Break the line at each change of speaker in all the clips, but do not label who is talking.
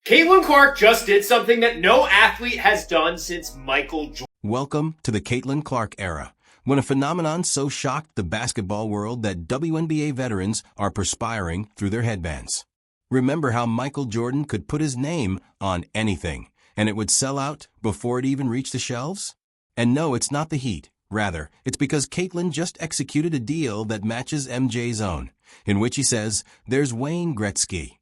Caitlin Clark just did something that no athlete has done since Michael Jordan.
Welcome to the Caitlin Clark era, when a phenomenon so shocked the basketball world that WNBA veterans are perspiring through their headbands. Remember how Michael Jordan could put his name on anything, and it would sell out before it even reached the shelves? And no, it's not the Heat. Rather, it's because Caitlin just executed a deal that matches MJ's own, in which he says, "There's Wayne Gretzky."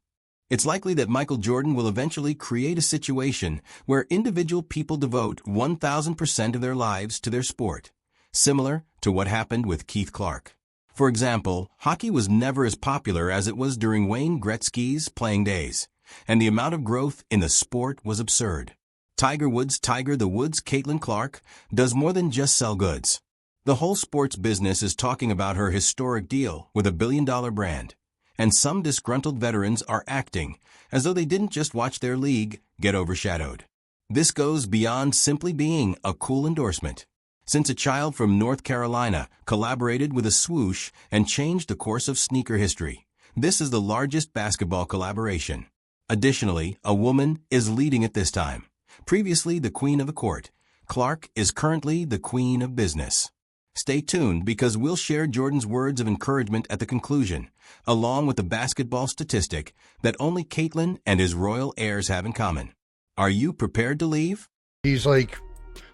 It's likely that Michael Jordan will eventually create a situation where individual people devote 1,000% of their lives to their sport, similar to what happened with Keith Clark. For example, hockey was never as popular as it was during Wayne Gretzky's playing days, and the amount of growth in the sport was absurd. Tiger Woods' Tiger the Woods Caitlin Clark does more than just sell goods. The whole sports business is talking about her historic deal with a billion-dollar brand. And some disgruntled veterans are acting as though they didn't just watch their league get overshadowed. This goes beyond simply being a cool endorsement. Since a child from North Carolina collaborated with a swoosh and changed the course of sneaker history, this is the largest basketball collaboration. Additionally, a woman is leading it this time. Previously the queen of the court, Clark is currently the queen of business. Stay tuned because we'll share Jordan's words of encouragement at the conclusion, along with the basketball statistic that only Caitlin and his royal heirs have in common. Are you prepared to leave?
He's like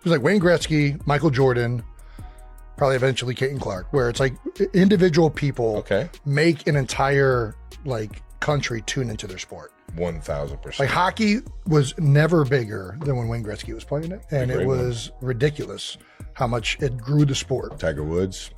Wayne Gretzky, Michael Jordan, probably eventually Caitlin Clark, where it's like individual people make an entire country tune into their sport.
1,000%.
Like hockey was never bigger than when Wayne Gretzky was playing it, and it was ridiculous how much it grew the sport.
Tiger Woods.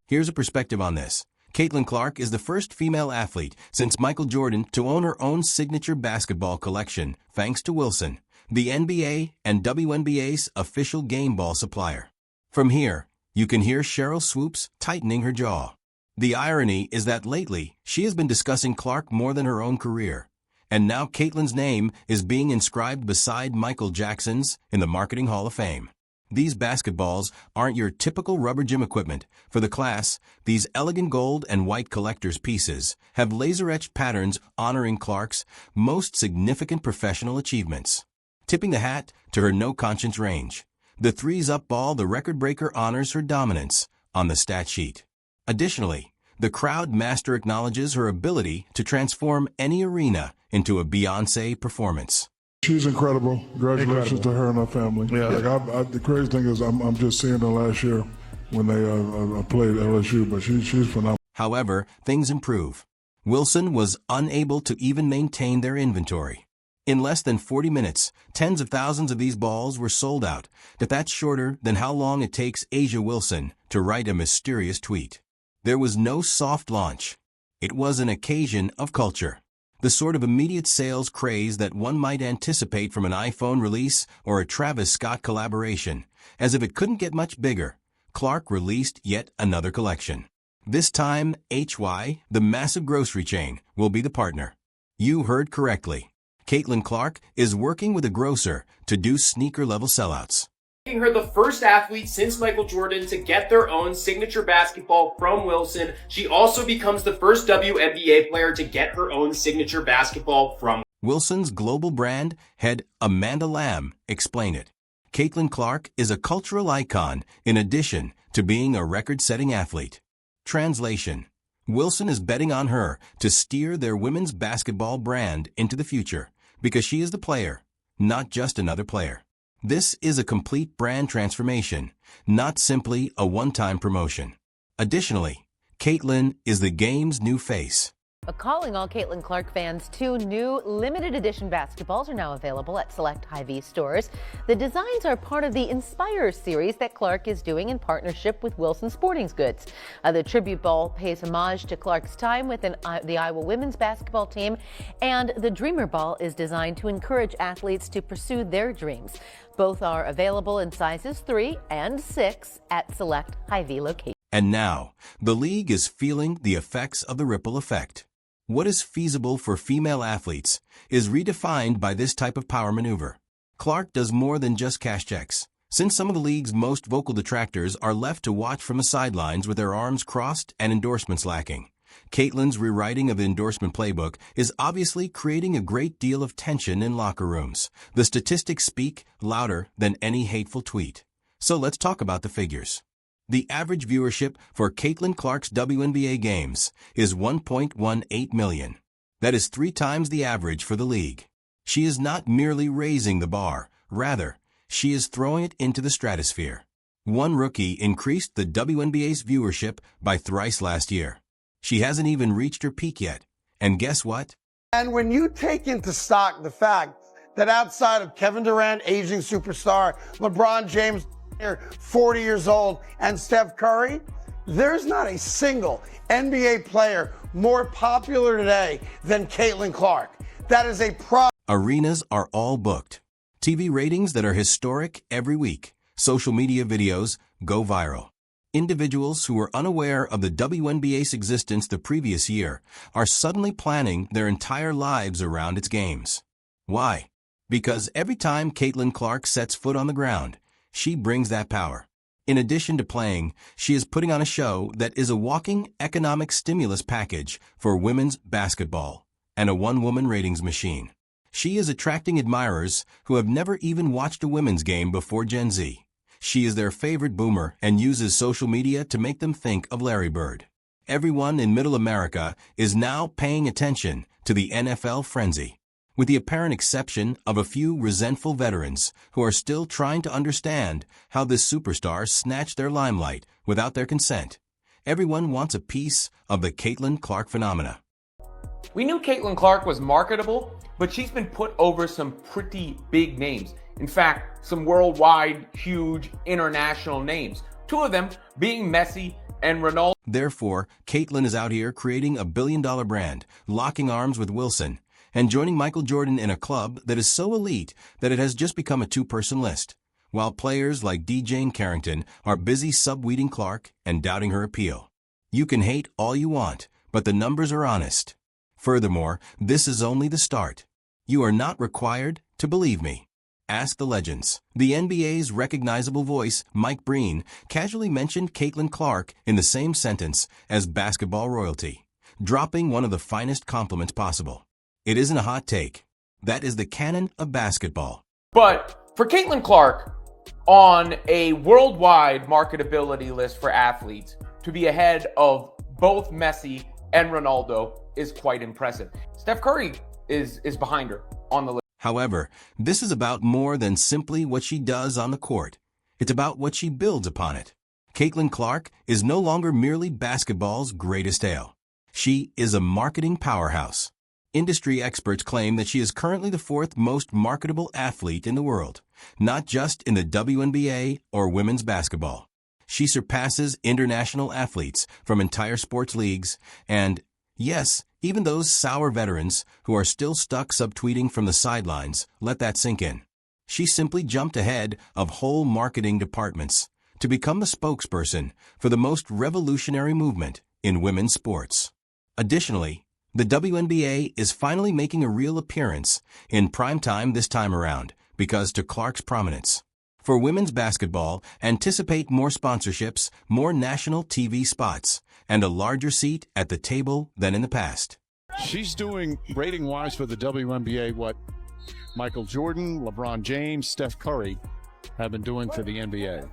Here's a perspective on this. Caitlin Clark is the first female athlete since Michael Jordan to own her own signature basketball collection, thanks to Wilson, the NBA and WNBA's official game ball supplier. From here, you can hear Cheryl Swoops tightening her jaw. The irony is that lately, she has been discussing Clark more than her own career. And now Caitlin's name is being inscribed beside Michael Jackson's in the Marketing Hall of Fame. These basketballs aren't your typical rubber gym equipment. For the class, these elegant gold and white collector's pieces have laser-etched patterns honoring Clark's most significant professional achievements. Tipping the hat to her no-conscience range, the threes-up ball the record breaker honors her dominance on the stat sheet. Additionally, the crowd master acknowledges her ability to transform any arena into a Beyoncé performance.
She's incredible. Congratulations to her and her family. Yeah. The crazy thing is I'm just seeing her last year when they played LSU, but she's phenomenal.
However, things improve. Wilson was unable to even maintain their inventory. In less than 40 minutes, tens of thousands of these balls were sold out. That's shorter than how long it takes A'ja Wilson to write a mysterious tweet. There was no soft launch. It was an occasion of culture. The sort of immediate sales craze that one might anticipate from an iPhone release or a Travis Scott collaboration. As if it couldn't get much bigger, Clark released yet another collection. This time, HY, the massive grocery chain, will be the partner. You heard correctly. Caitlin Clark is working with a grocer to do sneaker-level sellouts.
Making her the first athlete since Michael Jordan to get their own signature basketball from Wilson. She also becomes the first WNBA player to get her own signature basketball from
Wilson's global brand head Amanda Lamb explained it. Caitlin Clark is a cultural icon in addition to being a record-setting athlete. Translation: Wilson is betting on her to steer their women's basketball brand into the future because she is the player, not just another player. This is a complete brand transformation, not simply a one-time promotion. Additionally, Caitlin is the game's new face.
Calling all Caitlin Clark fans, 2 new limited edition basketballs are now available at select Hy-Vee stores. The designs are part of the Inspire series that Clark is doing in partnership with Wilson Sporting Goods. The tribute ball pays homage to Clark's time within the Iowa women's basketball team, and the Dreamer ball is designed to encourage athletes to pursue their dreams. Both are available in sizes 3 and 6 at select Hy-Vee locations.
And now, the league is feeling the effects of the ripple effect. What is feasible for female athletes is redefined by this type of power maneuver. Clark does more than just cash checks. Since some of the league's most vocal detractors are left to watch from the sidelines with their arms crossed and endorsements lacking, Caitlyn's rewriting of the endorsement playbook is obviously creating a great deal of tension in locker rooms. The statistics speak louder than any hateful tweet. So let's talk about the figures. The average viewership for Caitlin Clark's WNBA games is 1.18 million. That is 3 times the average for the league. She is not merely raising the bar, rather, she is throwing it into the stratosphere. One rookie increased the WNBA's viewership by thrice last year. She hasn't even reached her peak yet. And guess what?
And when you take into stock the fact that outside of Kevin Durant, aging superstar, LeBron James, 40 years old, and Steph Curry, there's not a single NBA player more popular today than Caitlin Clark. That is a problem.
Arenas are all booked. TV ratings that are historic every week. Social media videos go viral. Individuals who were unaware of the WNBA's existence the previous year are suddenly planning their entire lives around its games. Why? Because every time Caitlin Clark sets foot on the ground, she brings that power. In addition to playing, she is putting on a show that is a walking economic stimulus package for women's basketball and a one-woman ratings machine. She is attracting admirers who have never even watched a women's game before Gen Z. She is their favorite boomer and uses social media to make them think of Larry Bird. Everyone in Middle America is now paying attention to the NFL frenzy, with the apparent exception of a few resentful veterans who are still trying to understand how this superstar snatched their limelight without their consent. Everyone wants a piece of the Caitlin Clark phenomena.
We knew Caitlin Clark was marketable, but she's been put over some pretty big names. In fact, some worldwide, huge, international names. 2 of them being Messi and Ronaldo.
Therefore, Caitlin is out here creating a billion-dollar brand, locking arms with Wilson, and joining Michael Jordan in a club that is so elite that it has just become a 2-person list, while players like DJ Carrington are busy subweeding Clark and doubting her appeal. You can hate all you want, but the numbers are honest. Furthermore, this is only the start. You are not required to believe me. Ask the legends. The NBA's recognizable voice, Mike Breen, casually mentioned Caitlin Clark in the same sentence as basketball royalty, dropping one of the finest compliments possible. It isn't a hot take. That is the canon of basketball.
But for Caitlin Clark, on a worldwide marketability list for athletes, to be ahead of both Messi and Ronaldo is quite impressive. Steph Curry is behind her on the list.
However, this is about more than simply what she does on the court. It's about what she builds upon it. Caitlin Clark is no longer merely basketball's greatest ale. She is a marketing powerhouse. Industry experts claim that she is currently the 4th most marketable athlete in the world, not just in the WNBA or women's basketball. She surpasses international athletes from entire sports leagues and, yes, even those sour veterans who are still stuck subtweeting from the sidelines, let that sink in. She simply jumped ahead of whole marketing departments to become the spokesperson for the most revolutionary movement in women's sports. Additionally, the WNBA is finally making a real appearance in primetime this time around because to Clark's prominence. For women's basketball, anticipate more sponsorships, more national TV spots, and a larger seat at the table than in the past.
She's doing rating-wise for the WNBA what Michael Jordan, LeBron James, Steph Curry have been doing for the NBA.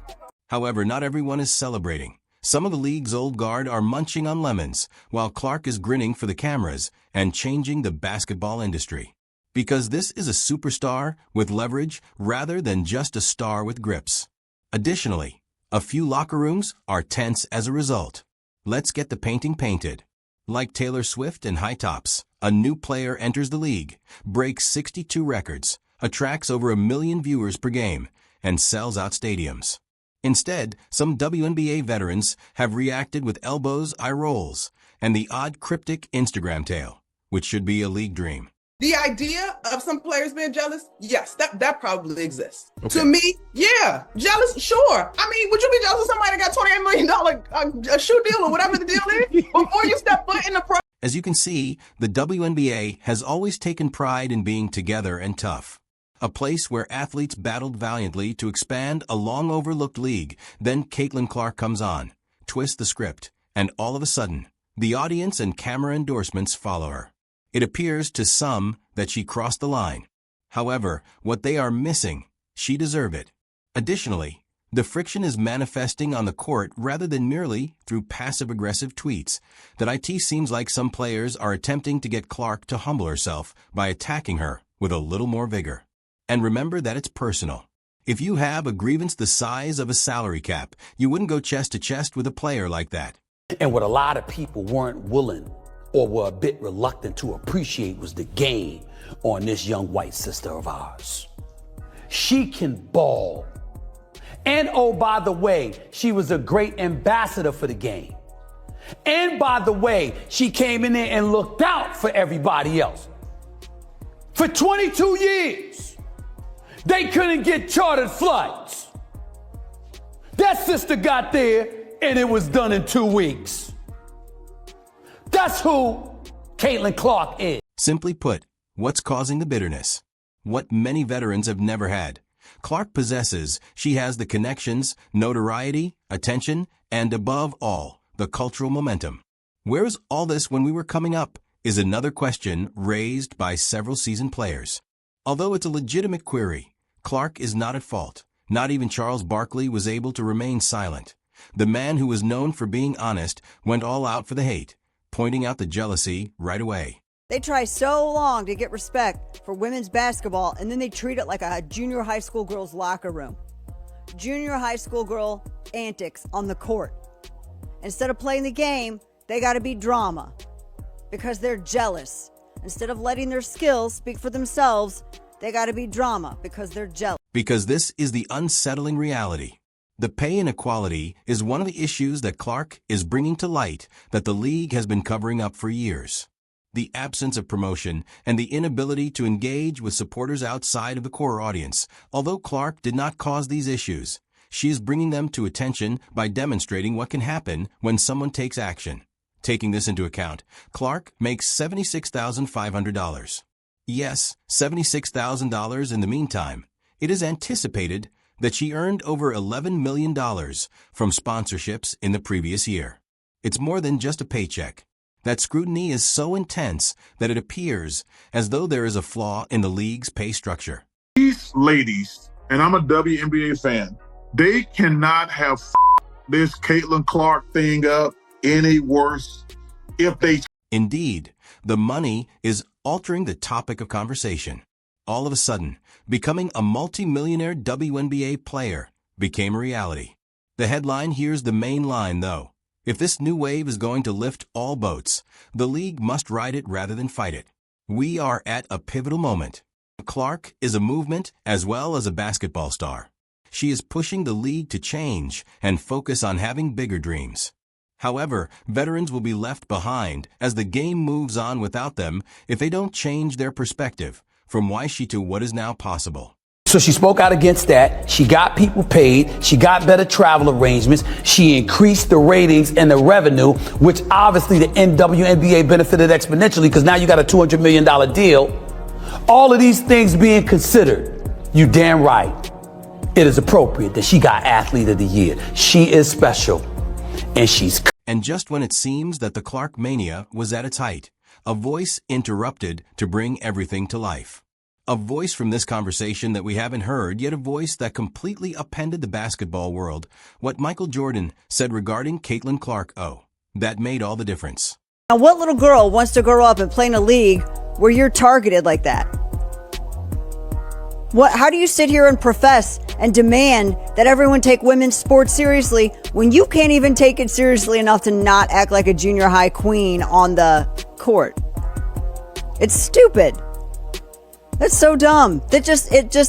However, not everyone is celebrating. Some of the league's old guard are munching on lemons, while Clark is grinning for the cameras and changing the basketball industry. Because this is a superstar with leverage rather than just a star with grips. Additionally, a few locker rooms are tense as a result. Let's get the painting painted. Like Taylor Swift and High Tops, a new player enters the league, breaks 62 records, attracts over 1 million viewers per game, and sells out stadiums. Instead, some WNBA veterans have reacted with elbows, eye rolls, and the odd cryptic Instagram tale, which should be a league dream.
The idea of some players being jealous, yes, that probably exists. Okay. To me, yeah, jealous, sure. I mean, would you be jealous of somebody that got $28 million a shoe deal or whatever the deal is before you step foot in the pro?
As you can see, the WNBA has always taken pride in being together and tough. A place where athletes battled valiantly to expand a long-overlooked league. Then Caitlin Clark comes on, twists the script, and all of a sudden, The audience and camera endorsements follow her. It appears to some that she crossed the line. However, what they are missing, she deserved it. Additionally, the friction is manifesting on the court rather than merely through passive-aggressive tweets. That it seems like some players are attempting to get Clark to humble herself by attacking her with a little more vigor. And remember that it's personal. If you have a grievance the size of a salary cap, you wouldn't go chest to chest with a player like that.
And what a lot of people weren't willing or were a bit reluctant to appreciate was the game on this young white sister of ours. She can ball. And oh, by the way, she was a great ambassador for the game. And by the way, she came in there and looked out for everybody else. For 22 years, they couldn't get chartered flights. That sister got there and it was done in 2 weeks. That's who Caitlin Clark is.
Simply put, what's causing the bitterness? What many veterans have never had. Clark possesses. She has the connections, notoriety, attention, and above all, the cultural momentum. Where's all this when we were coming up? Is another question raised by several seasoned players. Although it's a legitimate query, Clark is not at fault. Not even Charles Barkley was able to remain silent. The man who was known for being honest went all out for the hate, pointing out the jealousy right away.
They try so long to get respect for women's basketball, and then they treat it like a junior high school girl's locker room. Junior high school girl antics on the court. Instead of playing the game, they got to be drama because they're jealous. Instead of letting their skills speak for themselves, they got to be drama because they're jealous.
Because this is the unsettling reality. The pay inequality is one of the issues that Clark is bringing to light that the league has been covering up for years. The absence of promotion and the inability to engage with supporters outside of the core audience. Although Clark did not cause these issues, she is bringing them to attention by demonstrating what can happen when someone takes action. Taking this into account, Clark makes $76,500. Yes, $76,000 in the meantime. It is anticipated that she earned over $11 million from sponsorships in the previous year. It's more than just a paycheck. That scrutiny is so intense that it appears as though there is a flaw in the league's pay structure.
These ladies, and I'm a WNBA fan, they cannot have this Caitlin Clark thing up any worse if they...
Indeed, the money is altering the topic of conversation. All of a sudden, becoming a multi-millionaire WNBA player became a reality. The headline here's the main line, though. If this new wave is going to lift all boats, the league must ride it rather than fight it. We are at a pivotal moment. Clark is a movement as well as a basketball star. She is pushing the league to change and focus on having bigger dreams. However, veterans will be left behind as the game moves on without them if they don't change their perspective from why she to what is now possible.
So she spoke out against that. She got people paid. She got better travel arrangements. She increased the ratings and the revenue, which obviously the WNBA benefited exponentially because now you got a $200 million deal. All of these things being considered, you damn right. It is appropriate that she got Athlete of the Year. She is special, and she's...
And just when it seems that the Clark mania was at its height, a voice interrupted to bring everything to life. A voice from this conversation that we haven't heard, yet a voice that completely upended the basketball world. What Michael Jordan said regarding Caitlin Clark, that made all the difference.
Now, what little girl wants to grow up and play in a league where you're targeted like that? How do you sit here and profess and demand that everyone take women's sports seriously when you can't even take it seriously enough to not act like a junior high queen on the court? It's stupid. That's so dumb. It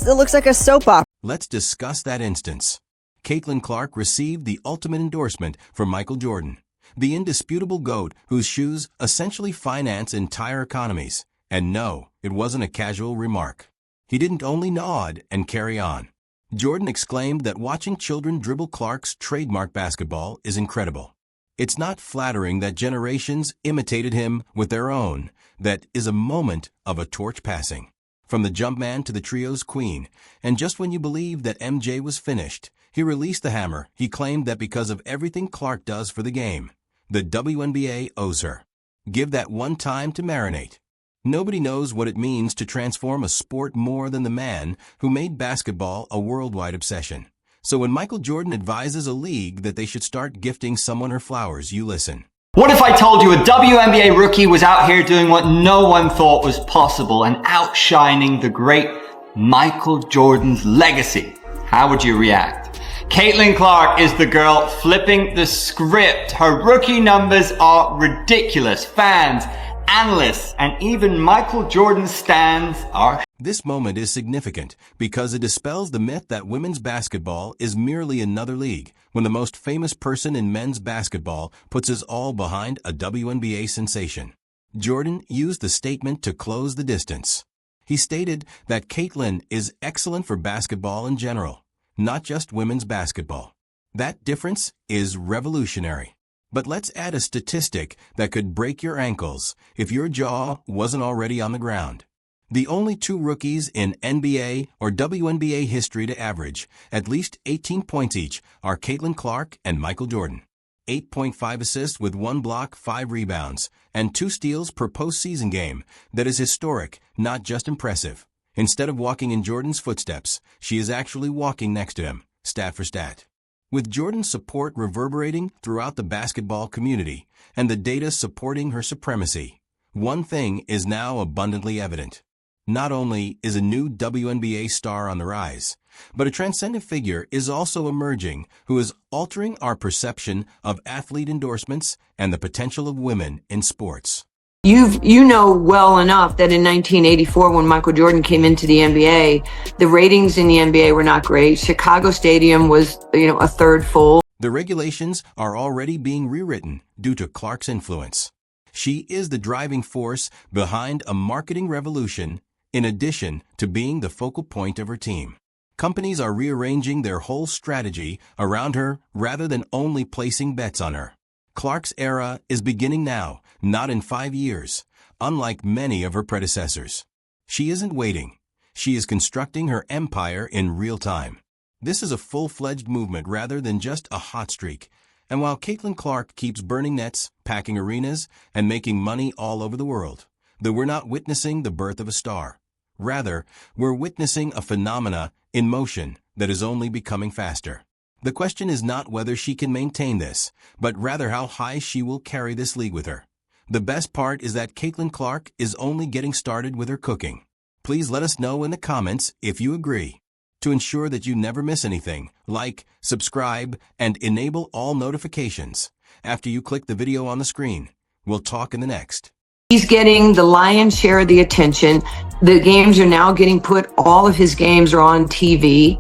looks like a soap opera.
Let's discuss that instance. Caitlin Clark received the ultimate endorsement from Michael Jordan, the indisputable GOAT whose shoes essentially finance entire economies. And no, it wasn't a casual remark. He didn't only nod and carry on. Jordan exclaimed that watching children dribble Clark's trademark basketball is incredible. It's not flattering that generations imitated him with their own. That is a moment of a torch passing. From the Jumpman to the trio's queen, and just when you believed that MJ was finished, he released the hammer. He claimed that because of everything Clark does for the game, the WNBA owes her. Give that one time to marinate. Nobody knows what it means to transform a sport more than the man who made basketball a worldwide obsession. So when Michael Jordan advises a league that they should start gifting someone her flowers, you listen.
What if I told you a WNBA rookie was out here doing what no one thought was possible and outshining the great Michael Jordan's legacy? How would you react? Caitlin Clark is the girl flipping the script. Her rookie numbers are ridiculous. Fans, analysts, and even Michael Jordan stans are.
This moment is significant because it dispels the myth that women's basketball is merely another league when the most famous person in men's basketball puts us all behind a WNBA sensation. Jordan used the statement to close the distance. He stated that Caitlin is excellent for basketball in general, not just women's basketball. That difference is revolutionary. But let's add a statistic that could break your ankles if your jaw wasn't already on the ground. The only two rookies in NBA or WNBA history to average at least 18 points each are Caitlin Clark and Michael Jordan. 8.5 assists with 1 block, 5 rebounds, and 2 steals per postseason game. That is historic, not just impressive. Instead of walking in Jordan's footsteps, she is actually walking next to him, stat for stat. With Jordan's support reverberating throughout the basketball community and the data supporting her supremacy, one thing is now abundantly evident. Not only is a new WNBA star on the rise, but a transcendent figure is also emerging who is altering our perception of athlete endorsements and the potential of women in sports.
You know well enough that in 1984, when Michael Jordan came into the NBA, the ratings in the NBA were not great. Chicago Stadium was, a third full.
The regulations are already being rewritten due to Clark's influence. She is the driving force behind a marketing revolution in addition to being the focal point of her team. Companies are rearranging their whole strategy around her rather than only placing bets on her. Clark's era is beginning now, not in 5 years, unlike many of her predecessors. She isn't waiting. She is constructing her empire in real time. This is a full-fledged movement rather than just a hot streak. And while Caitlin Clark keeps burning nets, packing arenas, and making money all over the world, though we're not witnessing the birth of a star. Rather, we're witnessing a phenomena in motion that is only becoming faster. The question is not whether she can maintain this, but rather how high she will carry this league with her. The best part is that Caitlin Clark is only getting started with her cooking. Please let us know in the comments if you agree. To ensure that you never miss anything, like, subscribe, and enable all notifications. After you click the video on the screen, we'll talk in the next.
He's getting the lion's share of the attention. The games are now getting all of his games are on TV.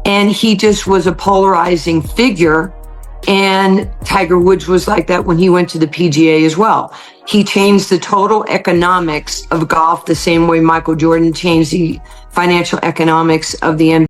And he just was a polarizing figure. And Tiger Woods was like that when he went to the PGA as well. He changed the total economics of golf the same way Michael Jordan changed the financial economics of the NBA.